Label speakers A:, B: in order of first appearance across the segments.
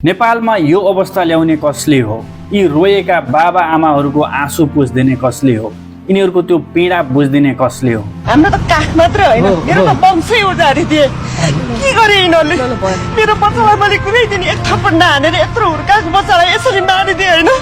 A: नेपालमा यो अवस्था ल्याउने कसले हो? यी रोएका बाबा आमाहरूको आँसु पुछिदिने कसले हो? यिनीहरूको त्यो पीडा बुझिदिने कसले हो?
B: हाम्रो त काख मात्र होइन, मेरो त वंशै उजाडिदिए। के गरे यिनीहरूले? मेरो बच्चालाई मैले कुनै दिन एक थप्पड नहानेर यत्रो हुर्काएको बच्चालाई यसरी मारिदिए होइन।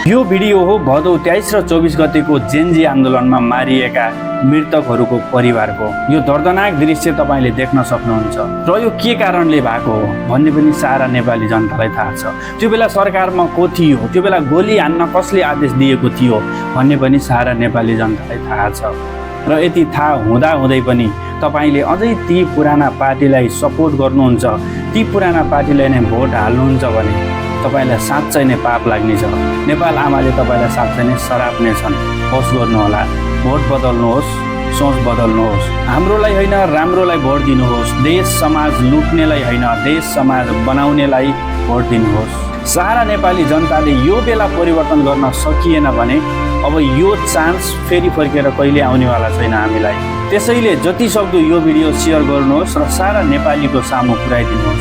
A: यो भिडियो हो भदौ 23 र 24 गतेको जेनजी आन्दोलनमा मारिएका मृतकहरूको परिवारको। यो दर्दनाक दृश्य तपाईँले देख्न सक्नुहुन्छ र यो के कारणले भएको हो भन्ने पनि सारा नेपाली जनतालाई थाहा छ। त्यो बेला सरकारमा को थियो, त्यो बेला गोली हान्न कसले आदेश दिएको थियो भन्ने पनि सारा नेपाली जनतालाई थाहा छ। र यति थाहा हुँदाहुँदै पनि तपाईँले अझै ती पुराना पार्टीलाई सपोर्ट गर्नुहुन्छ, ती पुराना पार्टीलाई नै भोट हाल्नुहुन्छ भने तपाईलाई साँच्चै नै पाप लाग्नेछ। नेपाल आमाले तपाईलाई साँच्चै नै सराप्नेछन्। होस् गर्नुहोला, भोट बदल्नुहोस्, सोच बदल्नुहोस्। हाम्रोलाई होइन राम्रोलाई भोट दिनुहोस्। देश समाज लुट्नेलाई होइन, देश समाज बनाउनेलाई भोट दिनुहोस्। सारा नेपाली जनताले यो बेला परिवर्तन गर्न सकिएन भने अब यो चान्स फेरि फर्केर कहिले आउनेवाला छैन हामीलाई। त्यसैले जति सक्दो यो भिडियो सेयर गर्नुहोस् र सारा नेपालीको सामु पुर्याइदिनुहोस्।